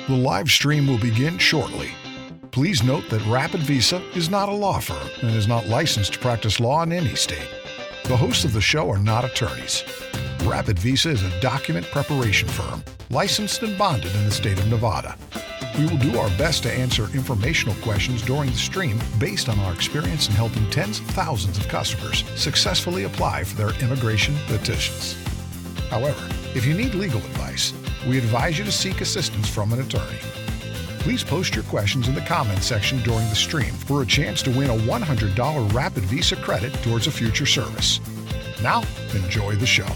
The live stream will begin shortly. Please note that RapidVisa is not a law firm and is not licensed to practice law in any state. The hosts of the show are not attorneys. RapidVisa is a document preparation firm, licensed and bonded in the state of Nevada. We will do our best to answer informational questions during the stream based on our experience in helping tens of thousands of customers successfully apply for their immigration petitions. However, if you need legal advice, we advise you to seek assistance from an attorney. Please post your questions in the comments section during the stream for a chance to win a $100 RapidVisa credit towards a future service. Now, enjoy the show.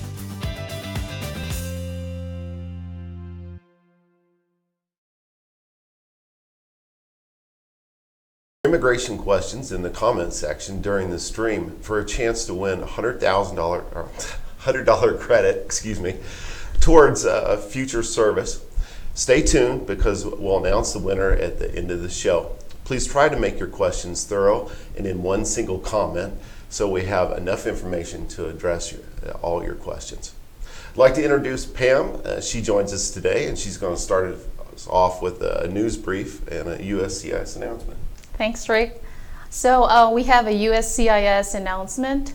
Immigration questions in the comments section during the stream for a chance to win $100 credit, towards a future service. Stay tuned because we'll announce the winner at the end of the show. Please try to make your questions thorough and in one single comment so we have enough information to address all your questions. I'd like to introduce Pam. She joins us today and she's going to start us off with a news brief and a USCIS announcement. Thanks, Rick. So we have a USCIS announcement.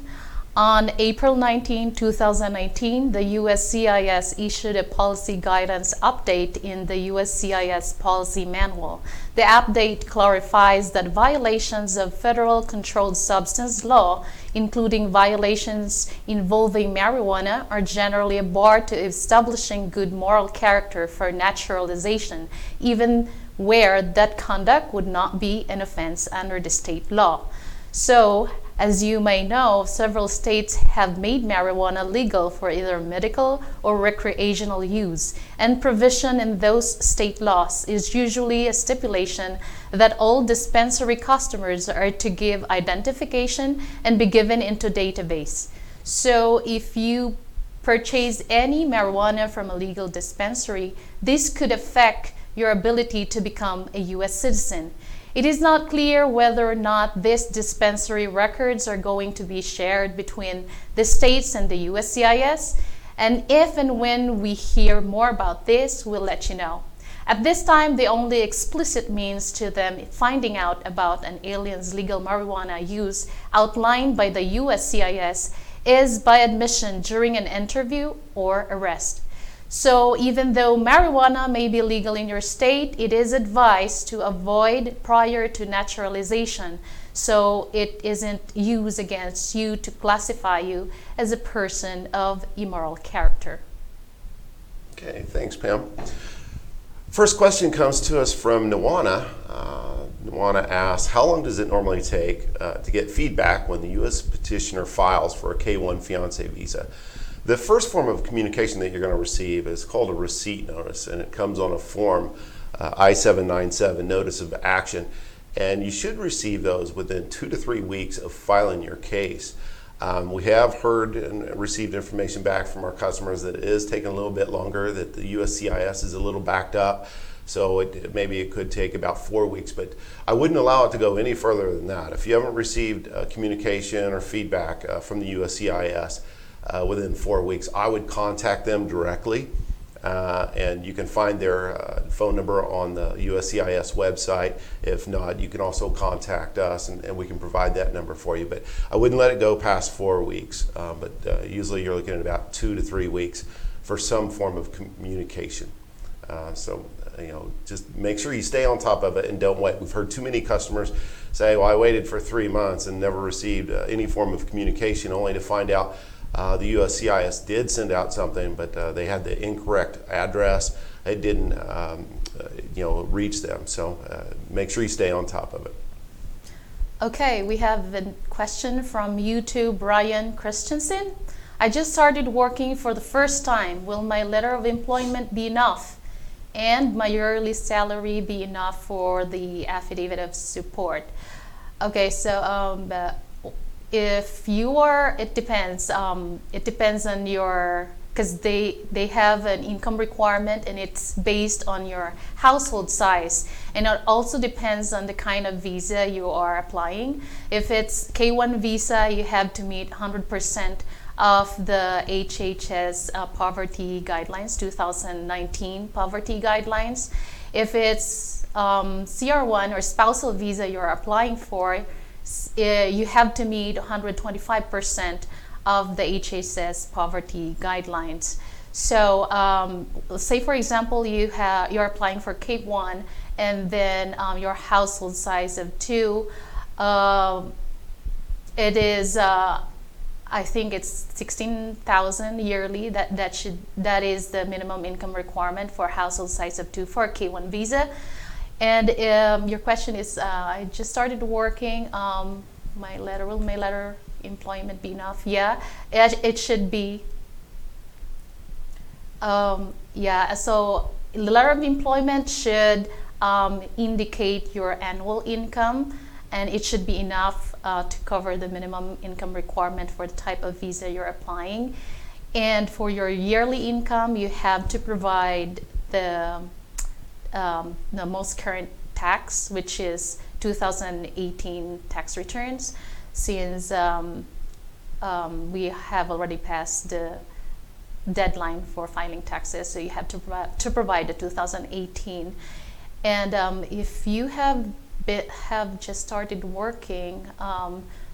On April 19, 2019, the USCIS issued a policy guidance update in the USCIS policy manual. The update clarifies that violations of federal controlled substance law, including violations involving marijuana, are generally a bar to establishing good moral character for naturalization, even where that conduct would not be an offense under the state law. So, as you may know, several states have made marijuana legal for either medical or recreational use, and provision in those state laws is usually a stipulation that all dispensary customers are to give identification and be given into database. So if you purchase any marijuana from a legal dispensary, this could affect your ability to become a U.S. citizen. It is not clear whether or not these dispensary records are going to be shared between the states and the USCIS, and if and when we hear more about this, we'll let you know. At this time, the only explicit means to them finding out about an alien's legal marijuana use outlined by the USCIS is by admission during an interview or arrest. So even though marijuana may be legal in your state, it is advised to avoid prior to naturalization so it isn't used against you to classify you as a person of immoral character. Okay, thanks, Pam. First question comes to us from Nuwana. Nuwana asks, how long does it normally take to get feedback when the U.S. petitioner files for a K-1 fiancee visa? The first form of communication that you're going to receive is called a receipt notice, and it comes on a form, I-797, Notice of Action, and you should receive those within 2 to 3 weeks of filing your case. We have heard and received information back from our customers that it is taking a little bit longer, that the USCIS is a little backed up, so maybe it could take about 4 weeks, but I wouldn't allow it to go any further than that. If you haven't received communication or feedback from the USCIS, within 4 weeks, I would contact them directly, and you can find their phone number on the USCIS website. If not, you can also contact us and we can provide that number for you. But I wouldn't let it go past 4 weeks, but usually you're looking at about 2 to 3 weeks for some form of communication. So just make sure you stay on top of it and don't wait. We've heard too many customers say, well, I waited for 3 months and never received any form of communication, only to find out the USCIS did send out something, but they had the incorrect address. It didn't, reach them. So make sure you stay on top of it. Okay, we have a question from YouTube, Brian Christensen. I just started working for the first time. Will my letter of employment be enough? And my yearly salary be enough for the affidavit of support? Okay, so if you are, it depends on your, because they have an income requirement and it's based on your household size, and it also depends on the kind of visa you are applying. If it's K-1 visa, you have to meet 100% of the HHS poverty guidelines, 2019 poverty guidelines. If it's CR1 or spousal visa you're applying for, you have to meet 125% of the HHS poverty guidelines. So say for example you're applying for K1 and then your household size of 2, it is I think it's 16,000 yearly. That is the minimum income requirement for household size of 2 for a K1 visa. And your question is, I just started working. Will my letter employment be enough? Yeah, it should be. Yeah, so the letter of employment should indicate your annual income, and it should be enough to cover the minimum income requirement for the type of visa you're applying. And for your yearly income, you have to provide the most current tax, which is 2018 tax returns, since we have already passed the deadline for filing taxes, so you have to provide the 2018. And if you have just started working,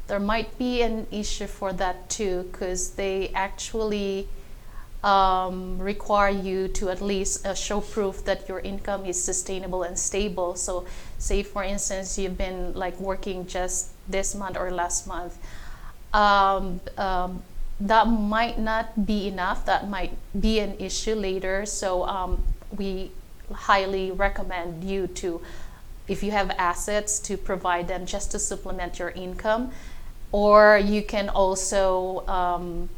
there might be an issue for that too, because they actually require you to at least show proof that your income is sustainable and stable. So say for instance you've been like working just this month or last month, that might not be enough. That might be an issue later. So we highly recommend you to, if you have assets, to provide them just to supplement your income. Or you can also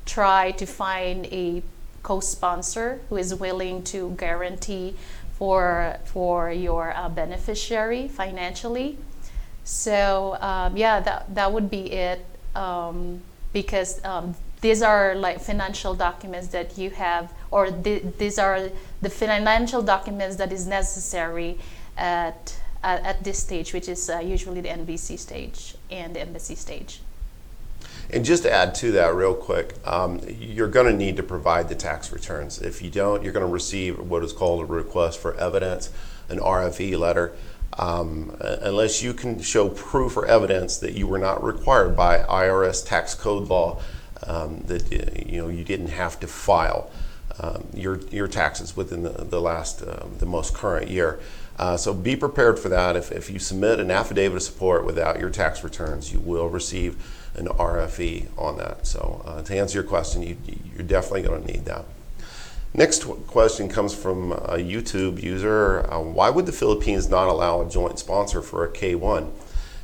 try to find a co-sponsor who is willing to guarantee for your beneficiary financially. So yeah, that would be it, because these are like financial documents that you have, or these are the financial documents that is necessary at this stage, which is usually the NVC stage and the embassy stage. And just to add to that real quick, you're going to need to provide the tax returns. If you don't, you're going to receive what is called a request for evidence, an RFE letter, unless you can show proof or evidence that you were not required by IRS tax code law, that you didn't have to file your taxes within the most current year. So be prepared for that. If you submit an affidavit of support without your tax returns, you will receive an RFE on that. So to answer your question, you're definitely going to need that. Next question comes from a YouTube user. Why would the Philippines not allow a joint sponsor for a K1?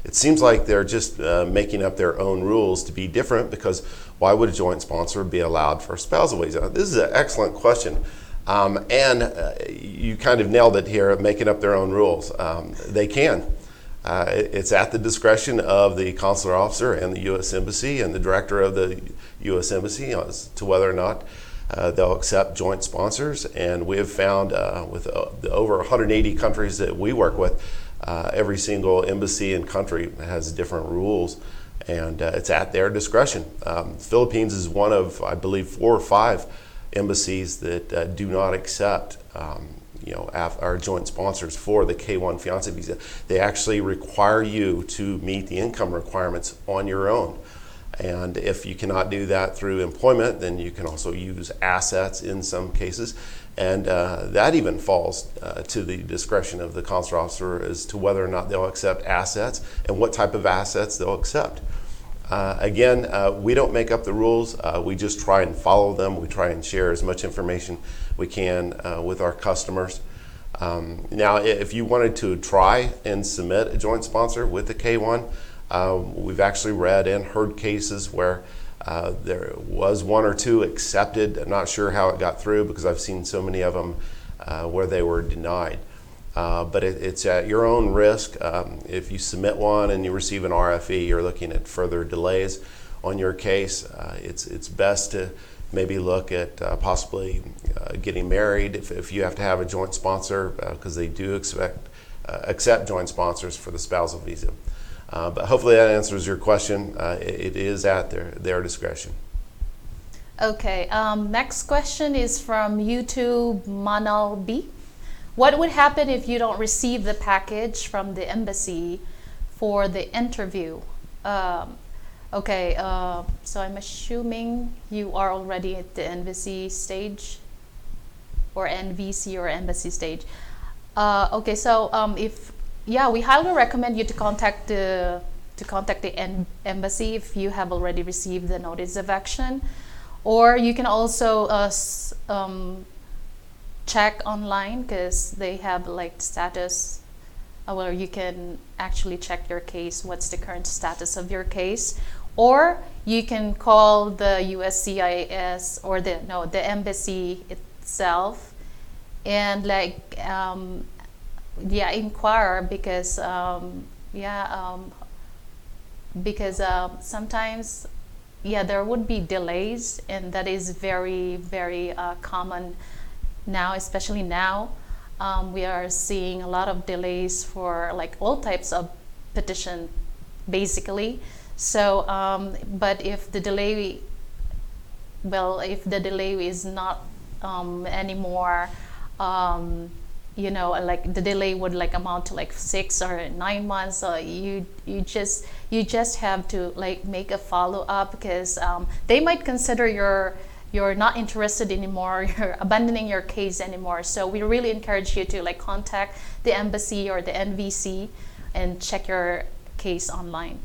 It seems like they're just making up their own rules to be different, because why would a joint sponsor be allowed for a spousal visa? This is an excellent question. And you kind of nailed it here, making up their own rules. They can. It's at the discretion of the consular officer and the U.S. Embassy and the director of the U.S. Embassy as to whether or not they'll accept joint sponsors. And we have found with the over 180 countries that we work with, every single embassy and country has different rules, and it's at their discretion. Philippines is one of, I believe, 4 or 5 embassies that do not accept our joint sponsors for the K1 fiancé visa. They actually require you to meet the income requirements on your own. And if you cannot do that through employment, then you can also use assets in some cases. And that even falls to the discretion of the consular officer as to whether or not they'll accept assets and what type of assets they'll accept. Again, we don't make up the rules. We just try and follow them. We try and share as much information we can with our customers. Now, if you wanted to try and submit a joint sponsor with the K1, we've actually read and heard cases where there was 1 or 2 accepted. I'm not sure how it got through, because I've seen so many of them where they were denied. But it's at your own risk. If you submit one and you receive an RFE, you're looking at further delays on your case. It's best to maybe look at possibly getting married if you have to have a joint sponsor, because they do accept joint sponsors for the spousal visa. But hopefully that answers your question. It is at their discretion. Okay, next question is from YouTube Manal B. what would happen if you don't receive the package from the embassy for the interview? So I'm assuming you are already at the embassy stage, or NVC or embassy stage. We highly recommend you to contact the embassy if you have already received the notice of action, or you can also check online, because they have like status where you can actually check your case, what's the current status of your case, or you can call the USCIS or the embassy itself and inquire, because sometimes there would be delays, and that is very, very common now, especially now. We are seeing a lot of delays for like all types of petition, basically. So, but if the delay is not anymore, like the delay would like amount to like 6 or 9 months. You just have to like make a follow up, because they might consider you're not interested anymore, you're abandoning your case anymore. So we really encourage you to like contact the embassy or the NVC and check your case online.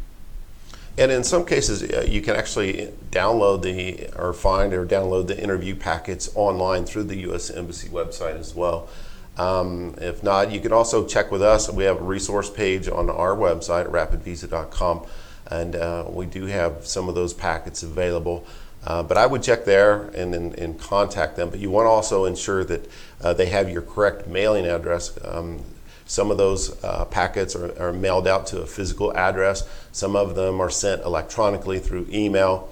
And in some cases, you can actually download the interview packets online through the U.S. Embassy website as well. If not, you can also check with us. We have a resource page on our website at rapidvisa.com, and we do have some of those packets available. But I would check there and contact them. But you want to also ensure that they have your correct mailing address. Some of those packets are mailed out to a physical address. Some of them are sent electronically through email.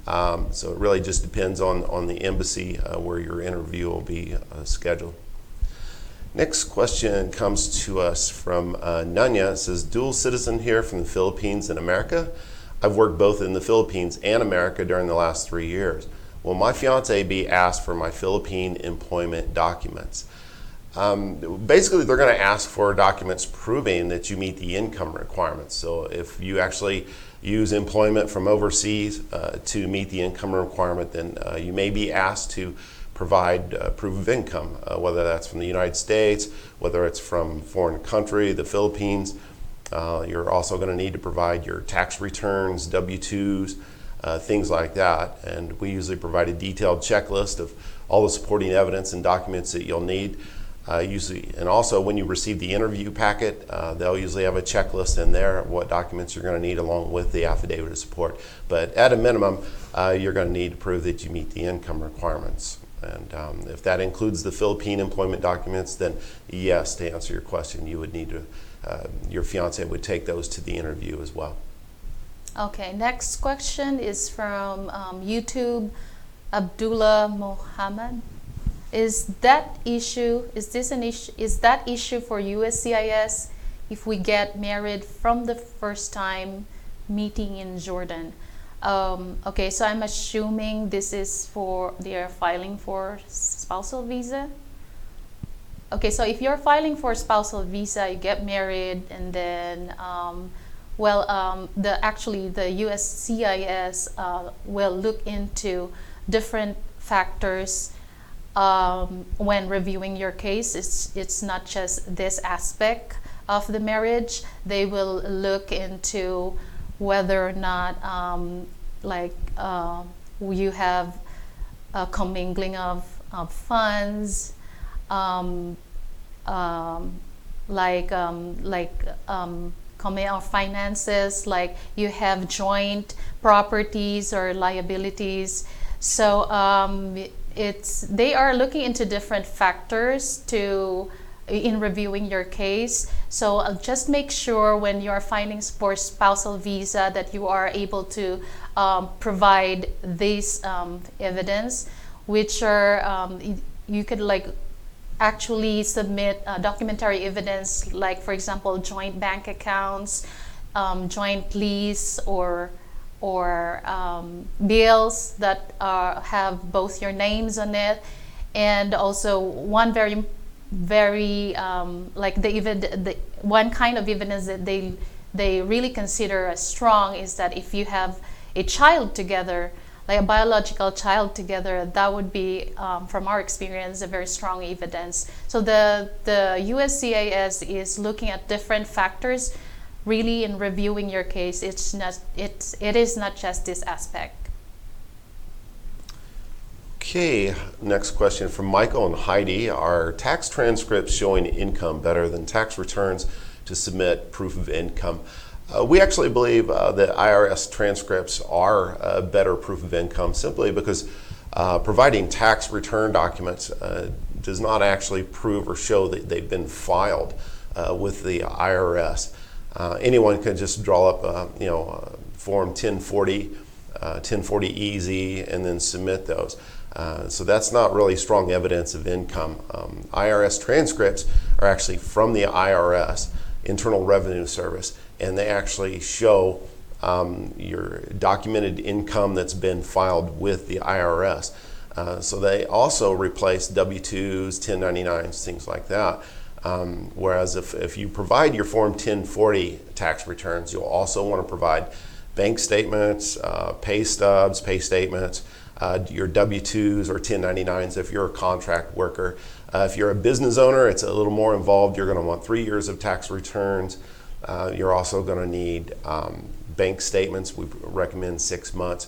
So it really just depends on the embassy where your interview will be scheduled. Next question comes to us from Nanya. It says, dual citizen here from the Philippines and America. I've worked both in the Philippines and America during the last 3 years. Will my fiance be asked for my Philippine employment documents? Basically, they're going to ask for documents proving that you meet the income requirements. So if you actually use employment from overseas to meet the income requirement, then you may be asked to provide proof of income, whether that's from the United States, whether it's from a foreign country, the Philippines. You're also going to need to provide your tax returns, W-2s, things like that. And we usually provide a detailed checklist of all the supporting evidence and documents that you'll need. And also when you receive the interview packet, they'll usually have a checklist in there of what documents you're going to need along with the affidavit of support. But at a minimum, you're going to need to prove that you meet the income requirements. And if that includes the Philippine employment documents, then yes, to answer your question, you would need to, your fiance would take those to the interview as well. Okay, next question is from YouTube, Abdullah Mohammed. Is that issue for USCIS if we get married from the first time meeting in Jordan? Okay, so I'm assuming this is they are filing for spousal visa. Okay, so if you're filing for spousal visa, you get married, and then the USCIS will look into different factors when reviewing your case. It's not just this aspect of the marriage. They will look into whether or not you have a commingling of funds, coming of finances, like you have joint properties or liabilities. So they are looking into different factors in reviewing your case. So just make sure when you're filing for spousal visa that you are able to provide these evidence, which are you could actually submit documentary evidence, like for example joint bank accounts, joint lease, or bills that have both your names on it. And also one very very like the one kind of evidence that they really consider as strong is that if you have a child together, like a biological child together, that would be, from our experience, a very strong evidence. So the USCIS is looking at different factors, really, in reviewing your case. It is not just this aspect. Okay, next question from Michael and Heidi. Are tax transcripts showing income better than tax returns to submit proof of income? We actually believe that IRS transcripts are a better proof of income simply because providing tax return documents does not actually prove or show that they've been filed with the IRS. Anyone can just draw up Form 1040, 1040EZ, and then submit those. So that's not really strong evidence of income. IRS transcripts are actually from the IRS, Internal Revenue Service, and they actually show your documented income that's been filed with the IRS. So they also replace W-2s, 1099s, things like that. Whereas if you provide your Form 1040 tax returns, you'll also want to provide bank statements, pay stubs, pay statements, your W-2s or 1099s if you're a contract worker. If you're a business owner, it's a little more involved. You're going to want 3 years of tax returns. You're also going to need bank statements. We recommend 6 months.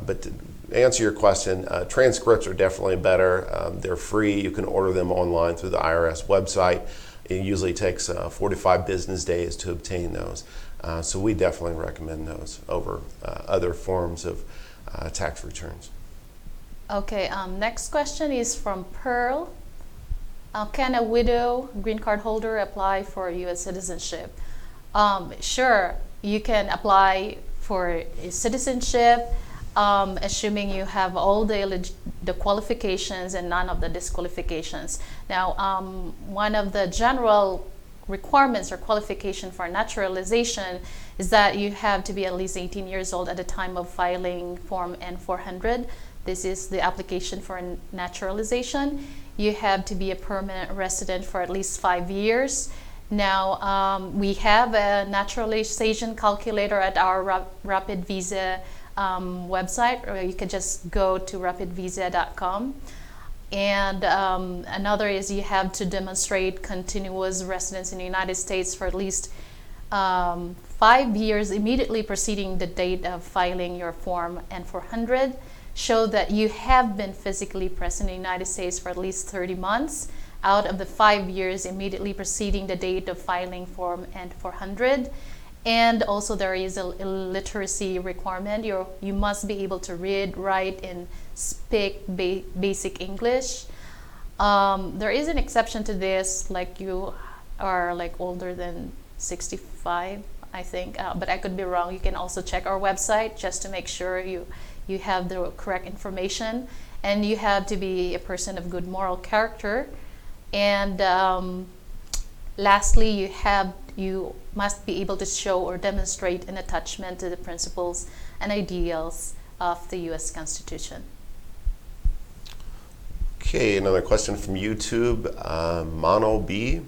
But to answer your question, transcripts are definitely better. They're free. You can order them online through the IRS website. It usually takes 4 to 5 business days to obtain those. So we definitely recommend those over other forms of tax returns. Okay, next question is from Pearl. Can a widow green card holder apply for U.S. citizenship? Sure, you can apply for citizenship, assuming you have all the qualifications and none of the disqualifications. Now, one of the general requirements or qualification for naturalization is that you have to be at least 18 years old at the time of filing Form N-400. This is the application for naturalization. You have to be a permanent resident for at least 5 years. Now, we have a naturalization calculator at our RapidVisa website, or you can just go to rapidvisa.com. And another is you have to demonstrate continuous residence in the United States for at least 5 years immediately preceding the date of filing your Form N-400. Show that you have been physically present in the United States for at least 30 months out of the 5 years immediately preceding the date of filing Form N-400. And also there is a literacy requirement. You must be able to read, write, and speak basic English. There is an exception to this, like you are like older than 65, I think, but I could be wrong. You can also check our website just to make sure you have the correct information, and you have to be a person of good moral character. And lastly, you must be able to show or demonstrate an attachment to the principles and ideals of the U.S. Constitution. Okay, another question from YouTube. Mono B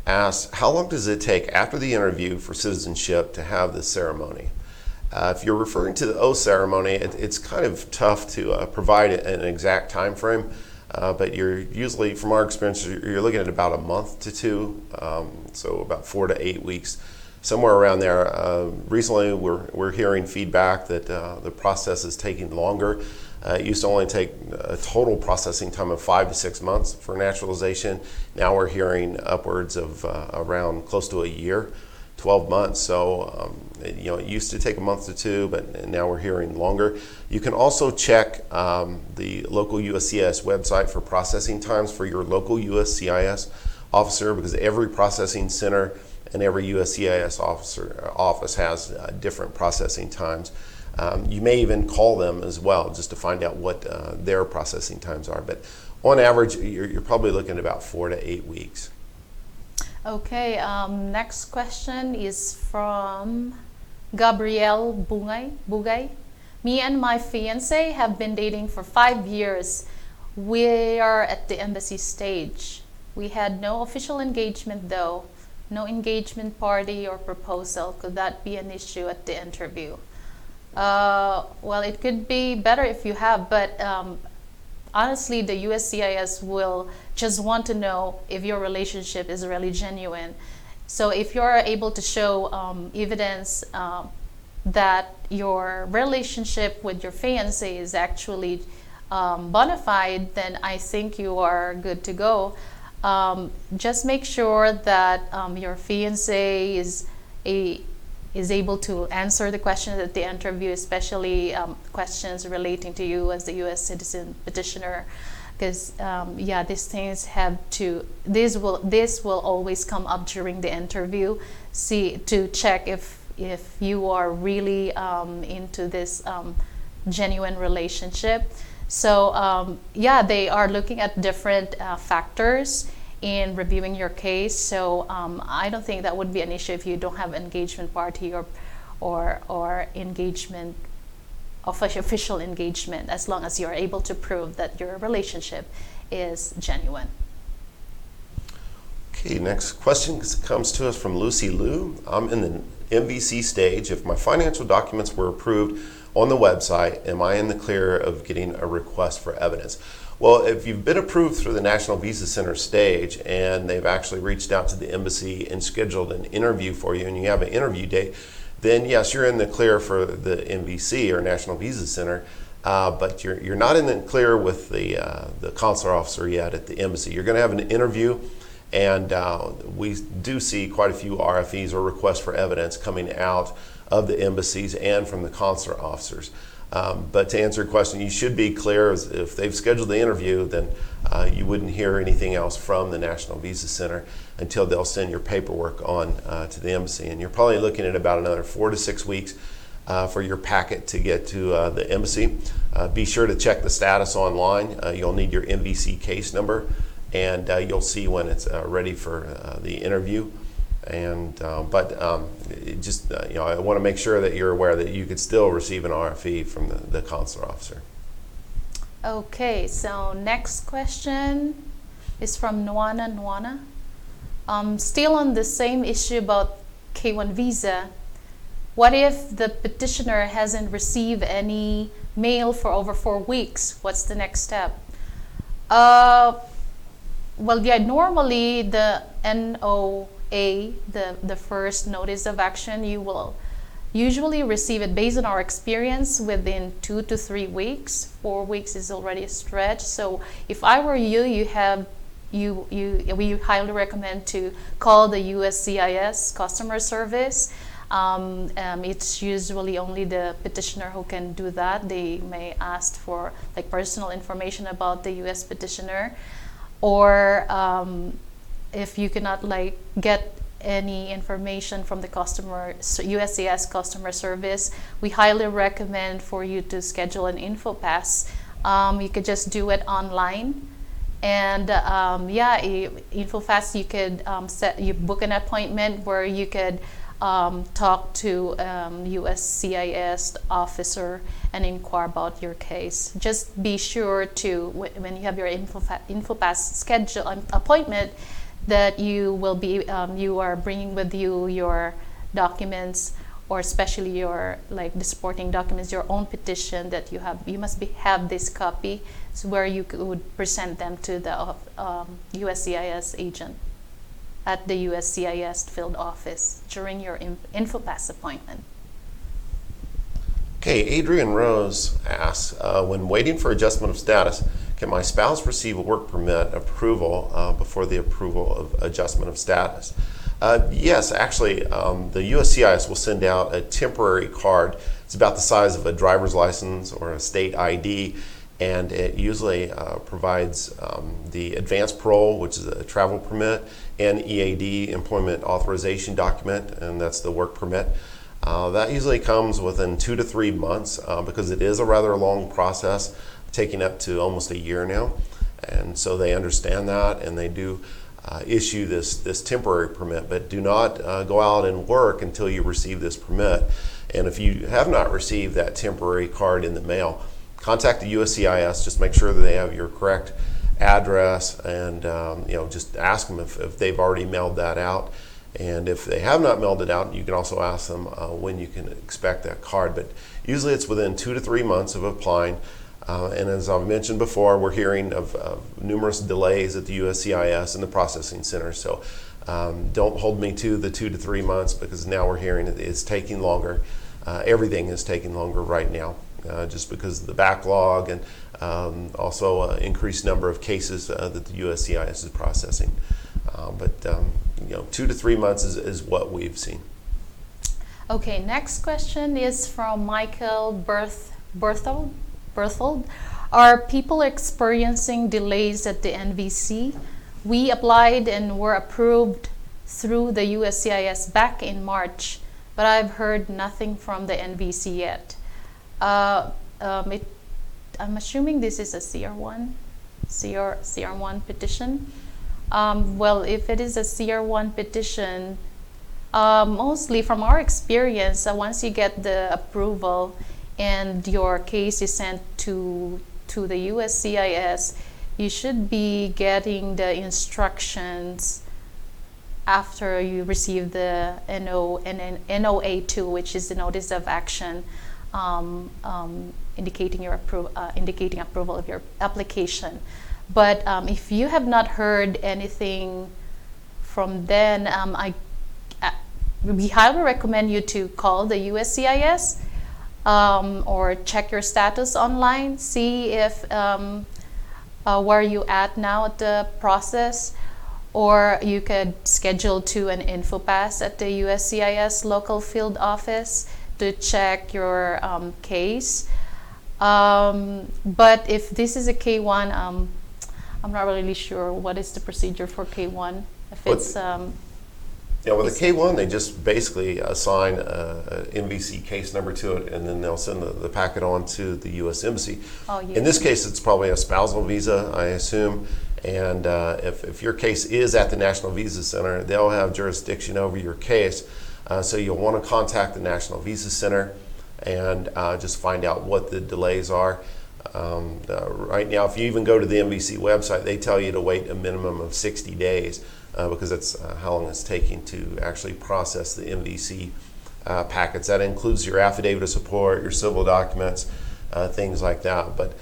asks, how long does it take after the interview for citizenship to have the ceremony? If you're referring to the oath ceremony, it's kind of tough to provide an exact time frame, but you're usually, from our experience, you're looking at about a month to 2, so about 4 to 8 weeks, somewhere around there. Recently, we're hearing feedback that the process is taking longer. It used to only take a total processing time of 5 to 6 months for naturalization. Now we're hearing upwards of around close to a year. 12 months, so it used to take a month to 2, but now we're hearing longer. You can also check the local USCIS website for processing times for your local USCIS officer, because every processing center and every USCIS office has different processing times. You may even call them as well just to find out what their processing times are, but on average you're probably looking at about 4 to 8 weeks. Okay, next question is from Gabrielle Bugay. Me and my fiancé have been dating for 5 years. We are at the embassy stage. We had no official engagement though, no engagement party or proposal. Could that be an issue at the interview? Well, it could be better if you have, but honestly, the USCIS will just want to know if your relationship is really genuine. So if you're able to show evidence that your relationship with your fiancé is actually bona fide, then I think you are good to go. Just make sure that your fiancé is able to answer the questions at the interview, especially questions relating to you as the U.S. citizen petitioner, because yeah, these things this will always come up during the interview. To check if you are really into this genuine relationship. So yeah, they are looking at different factors in reviewing your case. So I don't think that would be an issue if you don't have engagement party or engagement, official engagement, as long as you're able to prove that your relationship is genuine. Okay, next question comes to us from Lucy Liu. I'm in the MVC stage. If my financial documents were approved on the website, am I in the clear of getting a request for evidence? Well, if you've been approved through the National Visa Center stage and they've actually reached out to the embassy and scheduled an interview for you and you have an interview date, then yes, you're in the clear for the NVC or National Visa Center, but you're not in the clear with the consular officer yet at the embassy. You're going to have an interview, and we do see quite a few RFEs or requests for evidence coming out of the embassies and from the consular officers. But to answer your question, you should be clear. If they've scheduled the interview, then you wouldn't hear anything else from the National Visa Center until they'll send your paperwork on to the embassy. And you're probably looking at about another 4 to 6 weeks for your packet to get to the embassy. Be sure to check the status online. You'll need your MVC case number, and you'll see when it's ready for the interview. And just I want to make sure that you're aware that you could still receive an RFE from the consular officer. Okay, so next question is from Nwana. Still on the same issue about K-1 visa. What if the petitioner hasn't received any mail for over 4 weeks? What's the next step? Well, yeah, normally the NOA, the first notice of action, you will usually receive it, based on our experience, within 2 to 3 weeks. 4 weeks is already a stretch. So if I were you, we highly recommend to call the USCIS customer service. It's usually only the petitioner who can do that. They may ask for like personal information about the US petitioner, or if you cannot get any information from the USCIS customer service, we highly recommend for you to schedule an InfoPass. You could just do it online, and InfoPass, you could you book an appointment where you could talk to USCIS officer and inquire about your case. Just be sure to, when you have your InfoPass schedule appointment, that you will be you are bringing with you your documents, or especially your the supporting documents, your own petition that you have. You must have this copy, so where you would present them to the USCIS agent at the USCIS field office during your InfoPass appointment. Okay, Adrian Rose asks, when waiting for adjustment of status, can my spouse receive a work permit approval before the approval of adjustment of status? Yes, actually, the USCIS will send out a temporary card. It's about the size of a driver's license or a state ID, and it usually provides the advanced parole, which is a travel permit, and EAD, employment authorization document, and that's the work permit. That usually comes within 2 to 3 months because it is a rather long process, taking up to almost a year now. And so they understand that, and they do issue this temporary permit, but do not go out and work until you receive this permit. And if you have not received that temporary card in the mail, contact the USCIS. Just make sure that they have your correct address, and just ask them if they've already mailed that out. And if they have not mailed it out, you can also ask them when you can expect that card. But usually it's within 2 to 3 months of applying. And as I've mentioned before, we're hearing of numerous delays at the USCIS and the processing center. So don't hold me to the 2 to 3 months, because now we're hearing it's taking longer. Everything is taking longer right now, just because of the backlog and also increased number of cases that the USCIS is processing. But 2 to 3 months is what we've seen. Okay, next question is from Michael Berthold. Are people experiencing delays at the NVC? We applied and were approved through the USCIS back in March, but I've heard nothing from the NVC yet. I'm assuming this is a CR1 petition. Well, if it is a CR1 petition, mostly from our experience, once you get the approval and your case is sent to the USCIS, you should be getting the instructions after you receive the NOA2, which is the Notice of Action, indicating approval of your application. But if you have not heard anything from then, we highly recommend you to call the USCIS or check your status online, see if where you at now at the process, or you could schedule to an InfoPass at the USCIS local field office to check your case. But if this is a K1, I'm not really sure what is the procedure for K1. If it's with a K1, they just basically assign a MVC case number to it, and then they'll send the packet on to the U.S. Embassy. Oh, yes. In this case, it's probably a spousal visa, I assume. And if your case is at the National Visa Center, they'll have jurisdiction over your case. So you'll want to contact the National Visa Center and just find out what the delays are. Right now, if you even go to the MVC website, they tell you to wait a minimum of 60 days because that's how long it's taking to actually process the MVC packets. That includes your affidavit of support, your civil documents, things like that. But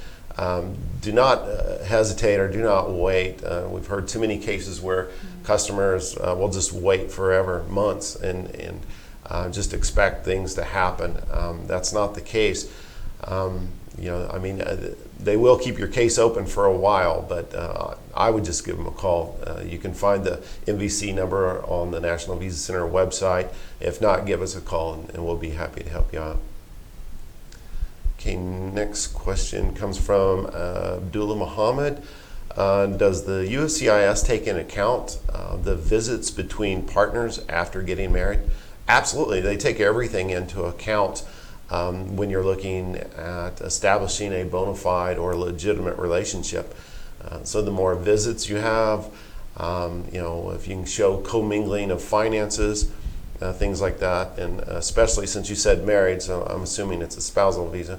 do not hesitate or do not wait. We've heard too many cases where customers will just wait forever, months, and just expect things to happen. That's not the case. They will keep your case open for a while, but I would just give them a call. You can find the MVC number on the National Visa Center website. If not, give us a call and we'll be happy to help you out. Okay, next question comes from Abdullah Muhammad. Does the USCIS take into account the visits between partners after getting married? Absolutely, they take everything into account when you're looking at establishing a bona fide or legitimate relationship. So the more visits you have, if you can show commingling of finances, things like that, and especially since you said married, so I'm assuming it's a spousal visa,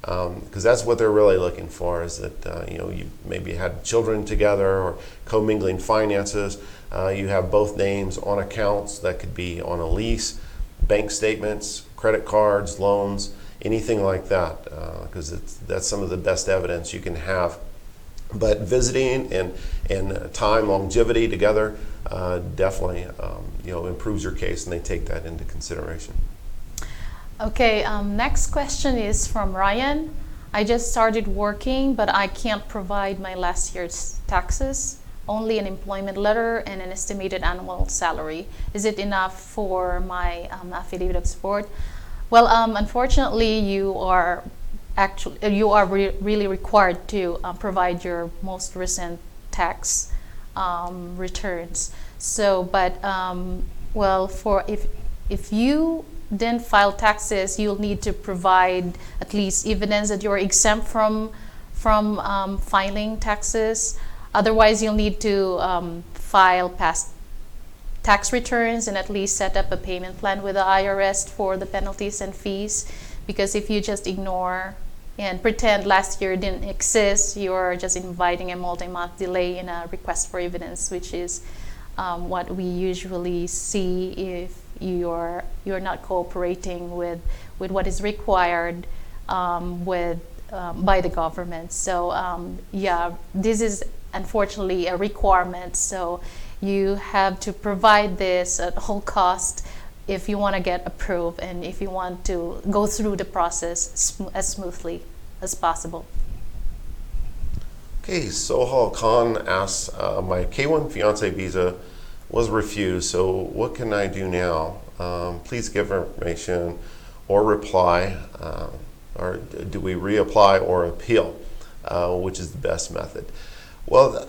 because that's what they're really looking for, is that you maybe had children together or commingling finances. You have both names on accounts that could be on a lease, bank statements, credit cards, loans, anything like that, because that's some of the best evidence you can have. But visiting and time longevity together definitely improves your case, and they take that into consideration. Okay, next question is from Ryan. I just started working, but I can't provide my last year's taxes. Only an employment letter and an estimated annual salary. Is it enough for my affidavit of support? Well, unfortunately, you are really required to provide your most recent tax returns. So, but if you didn't file taxes, you'll need to provide at least evidence that you're exempt from filing taxes. Otherwise, you'll need to file past tax returns and at least set up a payment plan with the IRS for the penalties and fees. Because if you just ignore and pretend last year didn't exist. You're just inviting a multi-month delay in a request for evidence, which is what we usually see if you're not cooperating with what is required by the government. So yeah, this is unfortunately a requirement. So you have to provide this at all cost if you want to get approved and if you want to go through the process as smoothly as possible. Okay, Sohal Khan asks, my K1 fiancé visa was refused, so what can I do now? Please give information or reply, or do we reapply or appeal? Which is the best method? Well,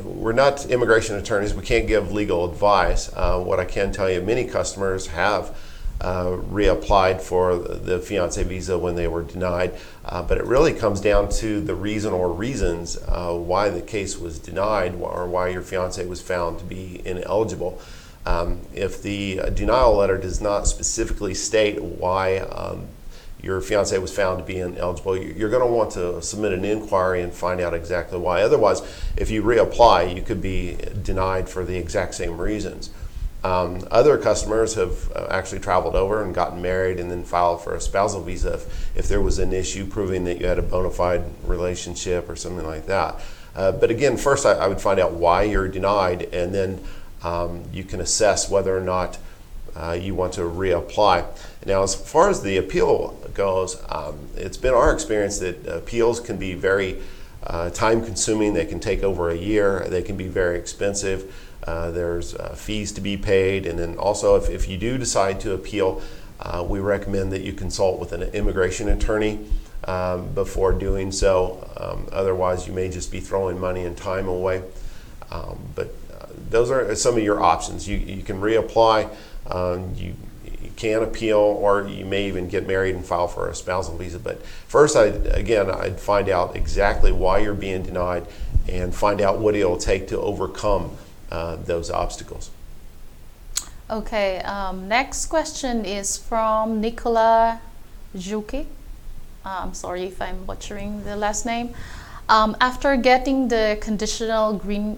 we're not immigration attorneys. We can't give legal advice. What I can tell you, many customers have reapplied for the fiancé visa when they were denied, but it really comes down to the reason or reasons why the case was denied or why your fiancé was found to be ineligible. If the denial letter does not specifically state why your fiancé was found to be ineligible, you're going to want to submit an inquiry and find out exactly why. Otherwise, if you reapply, you could be denied for the exact same reasons. Other customers have actually traveled over and gotten married and then filed for a spousal visa if there was an issue proving that you had a bona fide relationship or something like that. But again, first I would find out why you're denied, and then you can assess whether or not you want to reapply. Now, as far as the appeal goes, it's been our experience that appeals can be very time consuming. They can take over a year. They can be very expensive. There's fees to be paid, and then also if you do decide to appeal, we recommend that you consult with an immigration attorney before doing so. Otherwise, you may just be throwing money and time away. But those are some of your options. You can reapply, you can appeal, or you may even get married and file for a spousal visa. But first, I'd find out exactly why you're being denied and find out what it'll take to overcome those obstacles. Okay, next question is from Nicola Jukic. I'm sorry if I'm butchering the last name. After getting the conditional green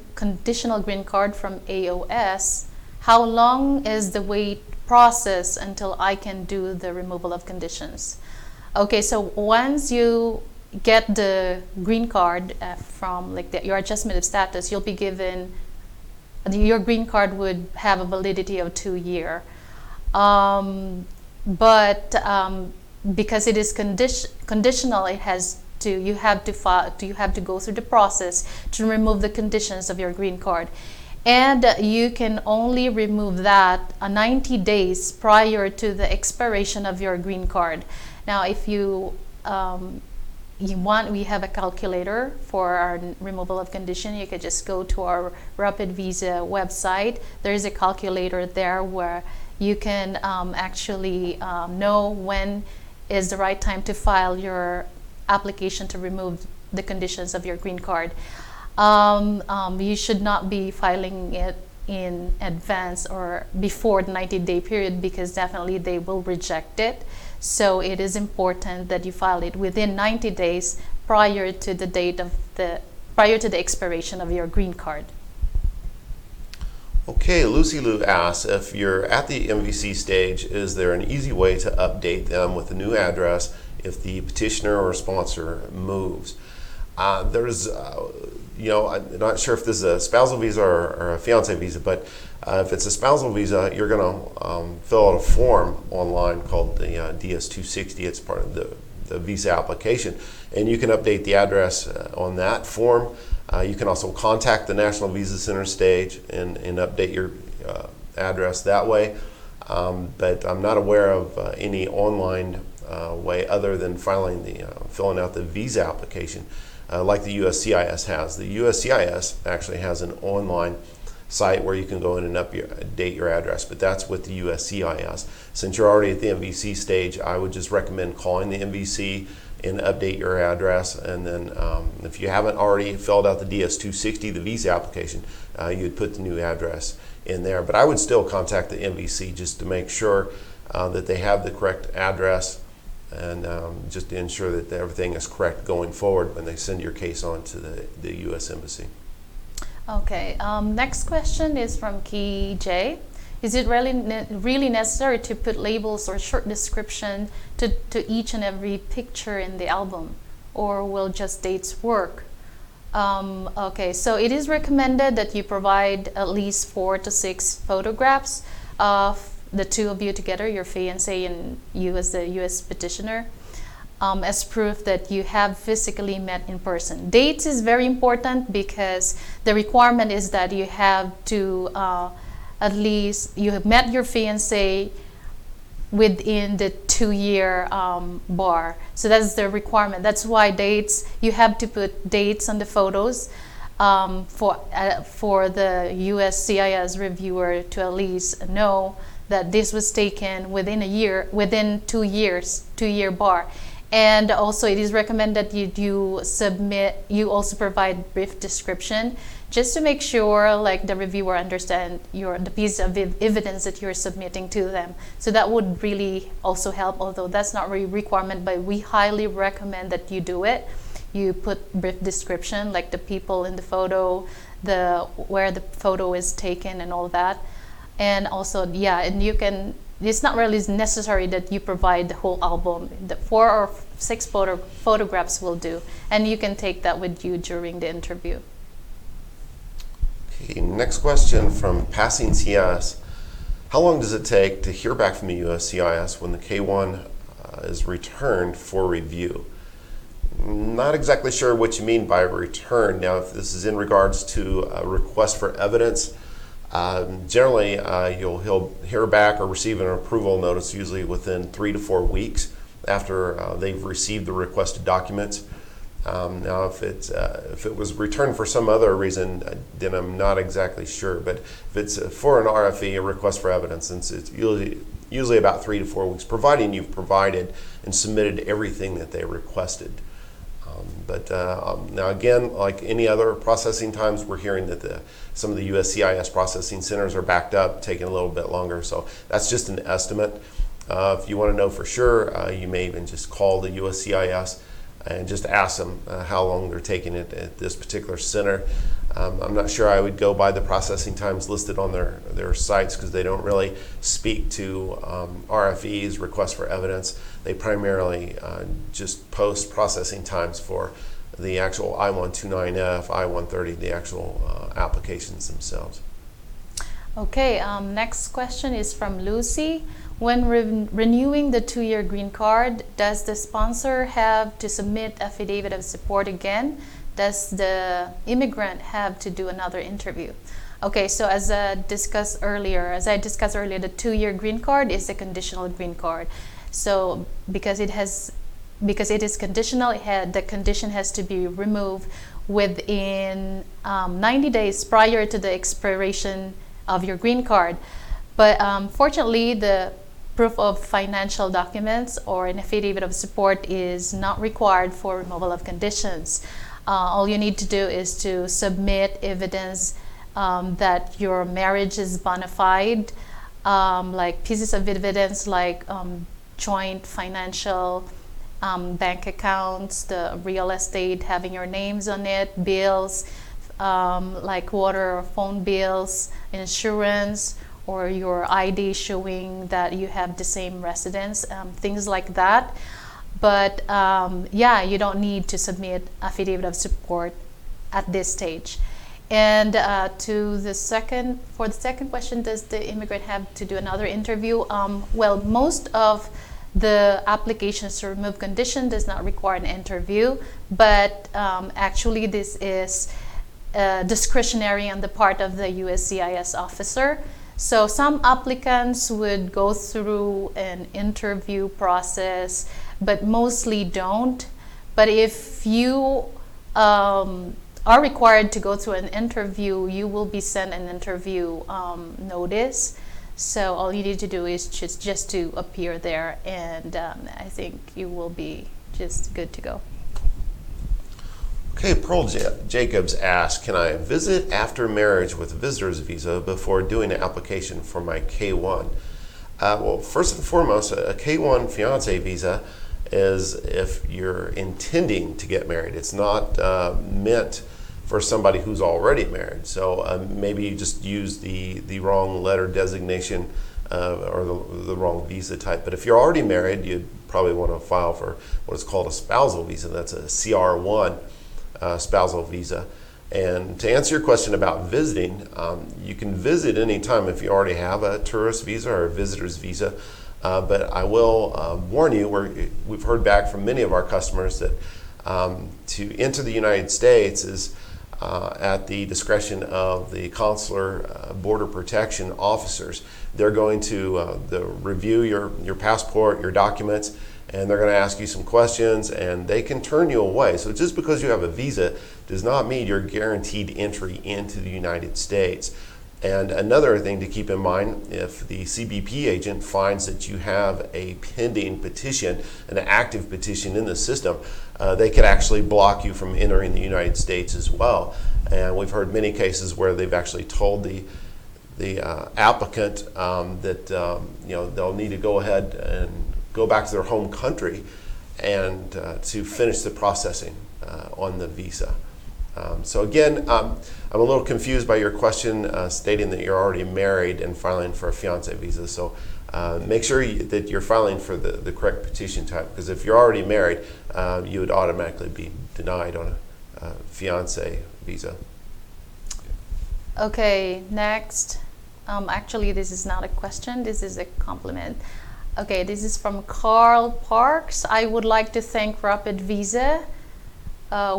card from AOS, how long is the wait process until I can do the removal of conditions? Okay, so once you get the green card from your adjustment of status, you'll be given, your green card would have a validity of 2 years. But because it is conditional, you have to go through the process to remove the conditions of your green card. And you can only remove that 90 days prior to the expiration of your green card. Now, if you want, we have a calculator for our removal of condition. You could just go to our RapidVisa website. There's a calculator there where you can actually know when is the right time to file your application to remove the conditions of your green card. You should not be filing it in advance or before the 90-day period, because definitely they will reject it. So it is important that you file it within 90 days prior to the expiration of your green card. Okay, Lucy Lou asks, if you're at the MVC stage, is there an easy way to update them with a new address if the petitioner or sponsor moves? There's, I'm not sure if this is a spousal visa or a fiancé visa, but if it's a spousal visa, you're going to fill out a form online called the DS-260. It's part of the visa application, and you can update the address on that form. You can also contact the National Visa Center stage and update your address that way. But I'm not aware of any online way other than filling out the visa application like the USCIS has. The USCIS actually has an online site where you can go in and update your address, but that's with the USCIS. Since you're already at the MVC stage, I would just recommend calling the MVC and update your address. And then if you haven't already filled out the DS-260, the visa application, you'd put the new address in there. But I would still contact the MVC just to make sure that they have the correct address and just to ensure that everything is correct going forward when they send your case on to the U.S. Embassy. Okay, next question is from Key J. Is it really necessary to put labels or short description to each and every picture in the album, or will just dates work? Okay, so it is recommended that you provide at least 4 to 6 photographs of the two of you together, your fiancé and you as the U.S. petitioner, as proof that you have physically met in person. Dates is very important because the requirement is that you have to at least you have met your fiancé within the 2-year bar. So that's the requirement. That's why dates, you have to put dates on the photos for the USCIS reviewer to at least know that this was taken within a year, within 2 years, 2-year bar. And also it is recommended that you also provide brief description just to make sure like the reviewer understand the piece of evidence that you're submitting to them. So that would really also help, although that's not really requirement, but we highly recommend that you do it. You put brief description like the people in the photo, where the photo is taken and all that. And also, yeah, and you can, it's not really necessary that you provide the whole album. The 4 or 6 photographs will do, and you can take that with you during the interview. Okay, next question from Passing CS. How long does it take to hear back from the USCIS when the K-1 is returned for review? Not exactly sure what you mean by return. Now, if this is in regards to a request for evidence, generally you'll hear back or receive an approval notice usually within 3 to 4 weeks after they've received the requested documents. Now, if it was returned for some other reason, then I'm not exactly sure. But if it's for an RFE, a request for evidence, then it's usually about 3 to 4 weeks, providing you've provided and submitted everything that they requested. But now again, like any other processing times, we're hearing that some of the USCIS processing centers are backed up, taking a little bit longer. So that's just an estimate. If you want to know for sure, you may even just call the USCIS and just ask them how long they're taking it at this particular center. I'm not sure I would go by the processing times listed on their sites because they don't really speak to RFEs, requests for evidence. They primarily just post processing times for the actual I-129F, I-130, the actual applications themselves. Okay, next question is from Lucy. When renewing the 2-year green card, does the sponsor have to submit affidavit of support again? Does the immigrant have to do another interview? Okay, so as I discussed earlier, the 2-year green card is a conditional green card. So because it is conditional, the condition has to be removed within 90 days prior to the expiration of your green card. But fortunately, the proof of financial documents or an affidavit of support is not required for removal of conditions. All you need to do is to submit evidence that your marriage is bona fide, like pieces of evidence like joint financial bank accounts, the real estate having your names on it, bills like water or phone bills, insurance, or your ID showing that you have the same residence, things like that. But yeah, you don't need to submit affidavit of support at this stage. And for the second question, does the immigrant have to do another interview? Well, most of the applications to remove condition does not require an interview, but actually this is discretionary on the part of the USCIS officer. So some applicants would go through an interview process, but mostly don't. But if you are required to go through an interview, you will be sent an interview notice. So all you need to do is just to appear there, and I think you will be just good to go. Okay, Pearl Jacobs asked, can I visit after marriage with a visitor's visa before doing an application for my K-1? Well, first and foremost, a K-1 fiancé visa is if you're intending to get married. It's not meant for somebody who's already married. So maybe you just use the wrong letter designation or the wrong visa type. But if you're already married, you'd probably want to file for what is called a spousal visa. That's a CR1 spousal visa. And to answer your question about visiting, you can visit anytime if you already have a tourist visa or a visitor's visa. But I will warn you, we've heard back from many of our customers that to enter the United States is at the discretion of the consular border protection officers. They're going to review your passport, your documents, and they're going to ask you some questions, and they can turn you away. So just because you have a visa does not mean you're guaranteed entry into the United States. And another thing to keep in mind, if the CBP agent finds that you have a pending petition, an active petition in the system, they could actually block you from entering the United States as well. And we've heard many cases where they've actually told the applicant that they'll need to go ahead and go back to their home country and to finish the processing on the visa. So again, I'm a little confused by your question stating that you're already married and filing for a fiancé visa. So make sure that you're filing for the correct petition type, because if you're already married, you would automatically be denied on a fiancé visa. Okay, next. Actually, this is not a question, this is a compliment. Okay, this is from Carl Parks. I would like to thank RapidVisa.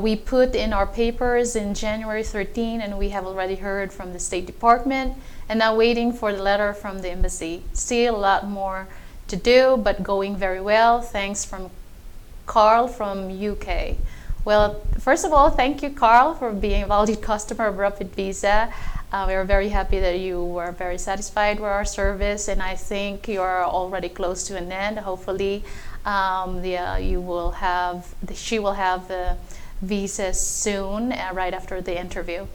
We put in our papers in January 13, and we have already heard from the State Department, and now waiting for the letter from the embassy. Still a lot more to do, but going very well. Thanks from Carl from UK. Well, first of all, thank you, Carl, for being a valued customer of RapidVisa. We are very happy that you were very satisfied with our service, and I think you are already close to an end. Hopefully, she will have the visa soon, right after the interview.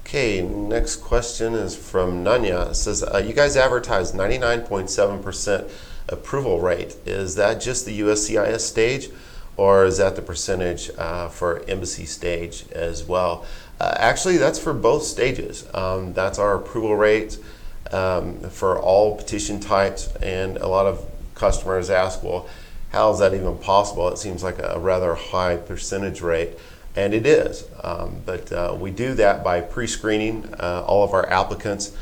Okay, next question is from Nanya. It says, you guys advertise 99.7% approval rate. Is that just the USCIS stage, or is that the percentage for embassy stage as well? Actually, that's for both stages. That's our approval rate for all petition types, and a lot of customers ask, well, how is that even possible? It seems like a rather high percentage rate, and it is. But we do that by pre-screening all of our applicants.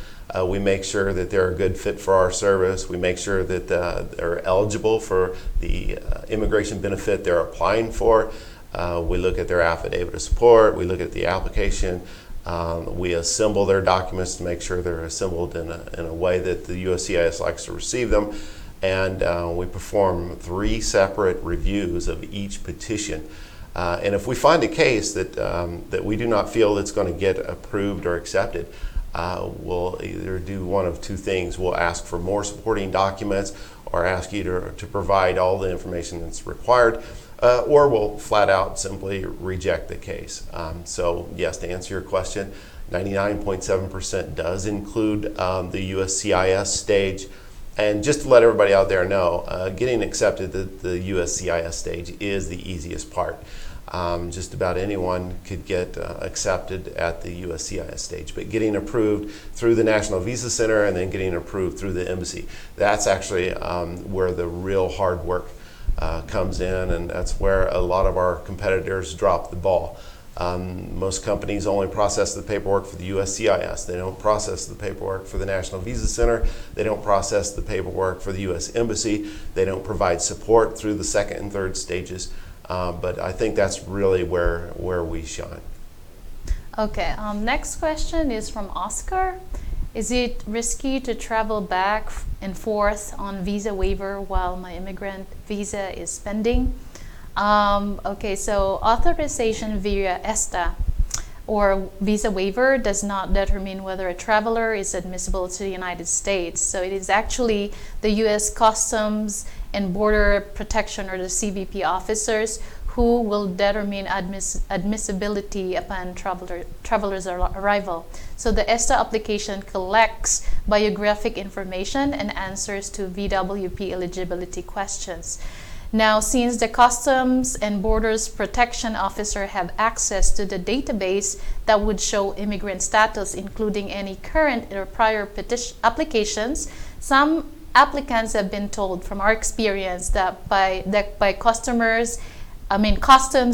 We make sure that they're a good fit for our service. We make sure that they're eligible for the immigration benefit they're applying for. We look at their affidavit of support. We look at the application. We assemble their documents to make sure they're assembled in a way that the USCIS likes to receive them. And we perform 3 separate reviews of each petition. And if we find a case that we do not feel it's going to get approved or accepted, we'll either do one of 2 things. We'll ask for more supporting documents, or ask you to provide all the information that's required, or we'll flat out simply reject the case. So yes, to answer your question, 99.7% does include the USCIS stage. And just to let everybody out there know, getting accepted to the USCIS stage is the easiest part. Just about anyone could get accepted at the USCIS stage, but getting approved through the National Visa Center and then getting approved through the embassy, that's actually where the real hard work comes in, and that's where a lot of our competitors drop the ball. Most companies only process the paperwork for the USCIS. They don't process the paperwork for the National Visa Center. They don't process the paperwork for the U.S. Embassy. They don't provide support through the 2nd and 3rd stages. But I think that's really where we shine. Okay, next question is from Oscar. Is it risky to travel back and forth on visa waiver while my immigrant visa is pending? Okay, so authorization via ESTA or visa waiver does not determine whether a traveler is admissible to the United States. So it is actually the U.S. Customs and Border Protection, or the CBP officers, who will determine admissibility upon traveler's arrival. So the ESTA application collects biographic information and answers to VWP eligibility questions. Now, since the Customs and Borders Protection Officer have access to the database that would show immigrant status, including any current or prior applications, some applicants have been told from our experience that by Customs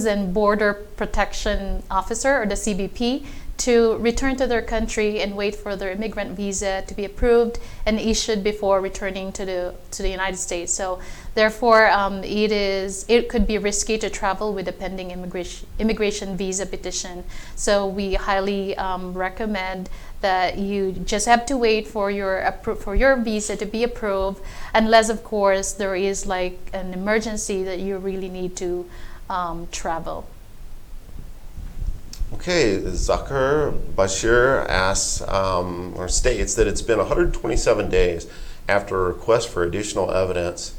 and Border Protection Officer, or the CBP, to return to their country and wait for their immigrant visa to be approved and issued before returning to the United States. So therefore, it could be risky to travel with a pending immigration visa petition. So we highly recommend that you just have to wait for your visa to be approved, unless of course there is like an emergency that you really need to travel. Okay, Zakir Bashir asks or states that it's been 127 days after a request for additional evidence,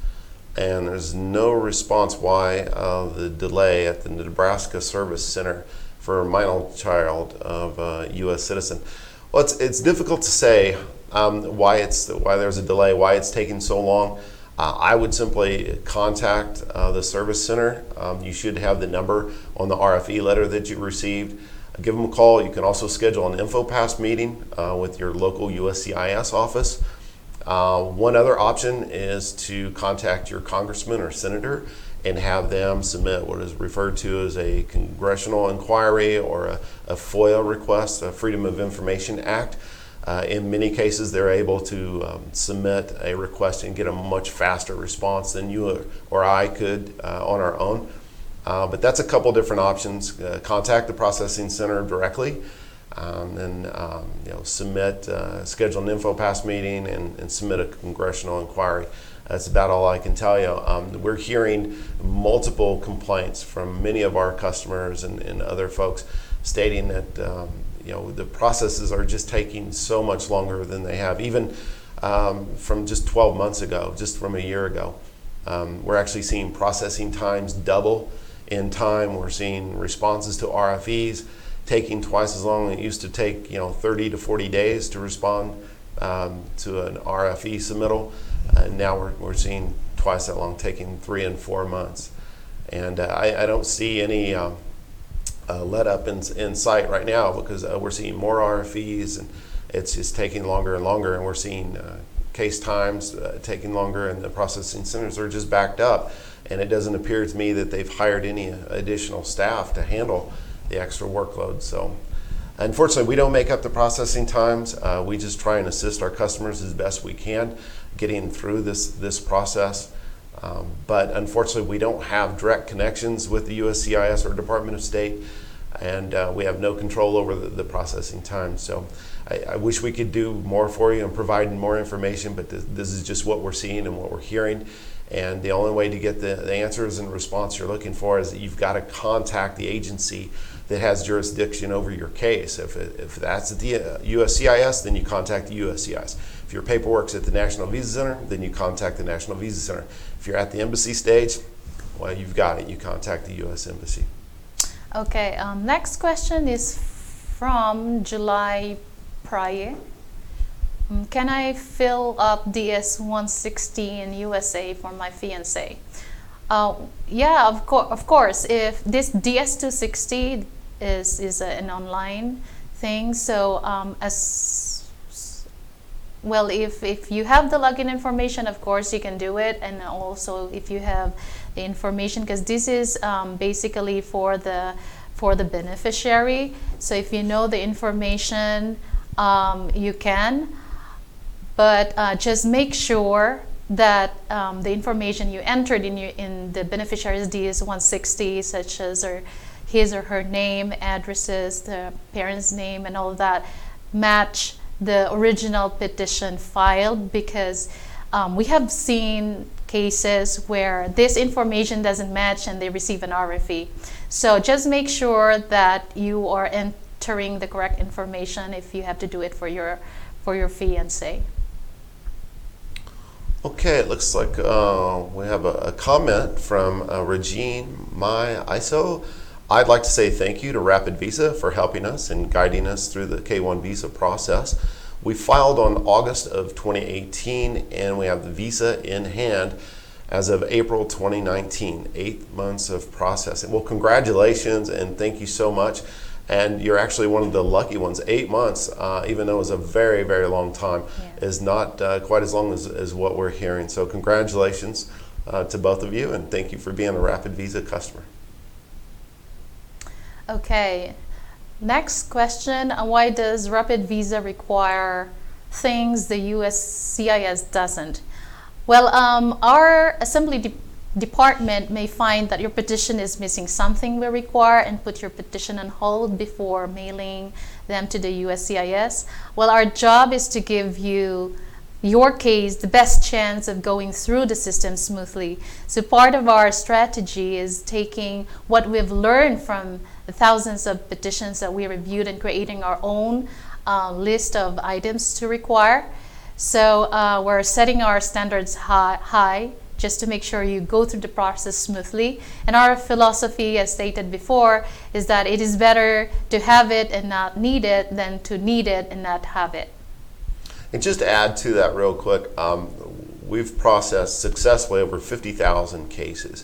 and there's no response. Why the delay at the Nebraska Service Center for a minor child of a U.S. citizen? Well, it's difficult to say why there's a delay, why it's taking so long. I would simply contact the service center. You should have the number on the RFE letter that you received. Give them a call. You can also schedule an InfoPass meeting with your local USCIS office. One other option is to contact your congressman or senator and have them submit what is referred to as a congressional inquiry or a FOIA request, a Freedom of Information Act. In many cases, they're able to submit a request and get a much faster response than you or I could on our own. But that's a couple different options. Contact the processing center directly, and submit, schedule an InfoPass meeting, and submit a congressional inquiry. That's about all I can tell you. We're hearing multiple complaints from many of our customers and other folks stating that the processes are just taking so much longer than they have, even from just 12 months ago, just from a year ago. We're actually seeing processing times double in time. We're seeing responses to RFEs taking twice as long. It used to take 30 to 40 days to respond to an RFE submittal. And now we're seeing twice that long, taking 3 and 4 months. And I don't see any let up in sight right now, because we're seeing more RFEs, and it's just taking longer and longer, and we're seeing case times taking longer, and the processing centers are just backed up. And it doesn't appear to me that they've hired any additional staff to handle the extra workload. So unfortunately, we don't make up the processing times. We just try and assist our customers as best we can getting through this process. But unfortunately, we don't have direct connections with the USCIS or Department of State, and we have no control over the processing time. So I wish we could do more for you and provide more information, but this is just what we're seeing and what we're hearing. And the only way to get the answers and response you're looking for is that you've got to contact the agency that has jurisdiction over your case. If that's at the USCIS, then you contact the USCIS. If your paperwork's at the National Visa Center, then you contact the National Visa Center. If you're at the embassy stage, well, you've got it. You contact the U.S. Embassy. Okay, next question is from July Praye. Can I fill up DS-160 in USA for my fiancé? Yeah, of course. If this DS-260 is an online thing, so if you have the login information, of course you can do it, and also if you have the information, because this is basically for the beneficiary. So if you know the information, you can. But just make sure that the information you entered in the beneficiary's DS-160, such as his or her name, addresses, the parent's name, and all of that, match the original petition filed, because we have seen cases where this information doesn't match and they receive an RFE. So just make sure that you are entering the correct information if you have to do it for your fiancé. Okay, it looks like we have a comment from Regine My ISO. I'd like to say thank you to RapidVisa for helping us and guiding us through the K-1 visa process. We filed on August of 2018 and we have the visa in hand as of April 2019, 8 months of processing. Well, congratulations and thank you so much. And you're actually one of the lucky ones. 8 months, even though it was a very, very long time, is not quite as long as what we're hearing. So congratulations to both of you and thank you for being a RapidVisa customer. Okay, next question. Why does RapidVisa require things the USCIS doesn't? Well, our assembly department may find that your petition is missing something we require and put your petition on hold before mailing them to the USCIS. Well, our job is to give you your case the best chance of going through the system smoothly. So part of our strategy is taking what we've learned from the thousands of petitions that we reviewed and creating our own list of items to require. So we're setting our standards high just to make sure you go through the process smoothly. And our philosophy, as stated before, is that it is better to have it and not need it than to need it and not have it. And just to add to that real quick, we've processed successfully over 50,000 cases.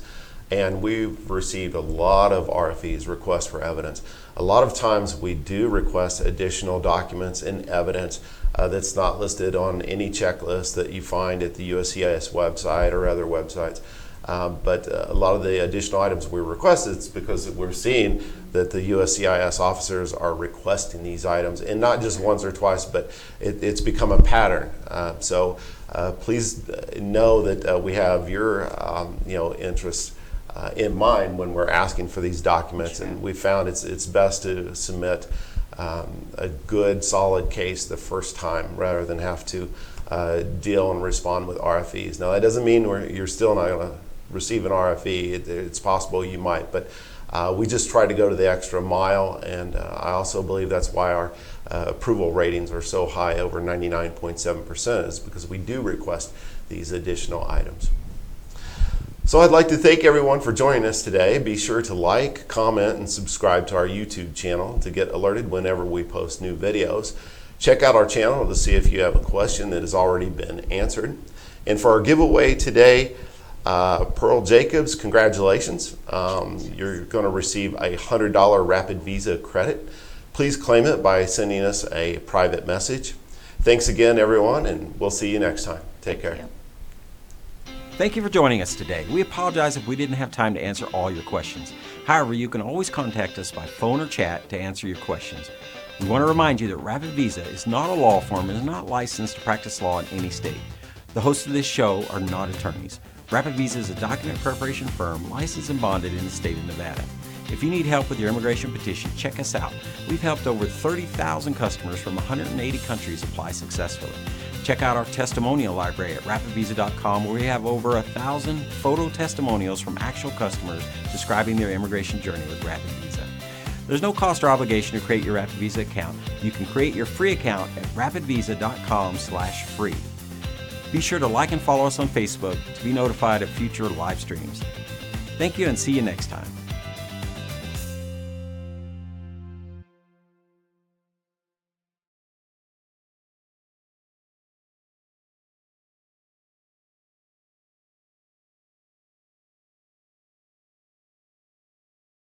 And we've received a lot of RFEs, requests for evidence. A lot of times we do request additional documents and evidence that's not listed on any checklist that you find at the USCIS website or other websites. But a lot of the additional items we requested is because we're seeing that the USCIS officers are requesting these items, and not just once or twice, but it's become a pattern. So please know that we have your interests in mind when we're asking for these documents, and we found it's best to submit a good, solid case the first time rather than have to deal and respond with RFEs. Now, that doesn't mean you're still not going to receive an RFE. It's possible you might, but we just try to go to the extra mile, and I also believe that's why our approval ratings are so high, over 99.7%, is because we do request these additional items. So I'd like to thank everyone for joining us today. Be sure to like, comment, and subscribe to our YouTube channel to get alerted whenever we post new videos. Check out our channel to see if you have a question that has already been answered. And for our giveaway today, Pearl Jacobs, congratulations. You're going to receive a $100 RapidVisa credit. Please claim it by sending us a private message. Thanks again, everyone, and we'll see you next time. Take care. Thank you for joining us today. We apologize if we didn't have time to answer all your questions. However, you can always contact us by phone or chat to answer your questions. We want to remind you that RapidVisa is not a law firm and is not licensed to practice law in any state. The hosts of this show are not attorneys. RapidVisa is a document preparation firm licensed and bonded in the state of Nevada. If you need help with your immigration petition, check us out. We've helped over 30,000 customers from 180 countries apply successfully. Check out our testimonial library at rapidvisa.com, where we have over 1,000 photo testimonials from actual customers describing their immigration journey with RapidVisa. There's no cost or obligation to create your RapidVisa account. You can create your free account at rapidvisa.com/free. Be sure to like and follow us on Facebook to be notified of future live streams. Thank you and see you next time.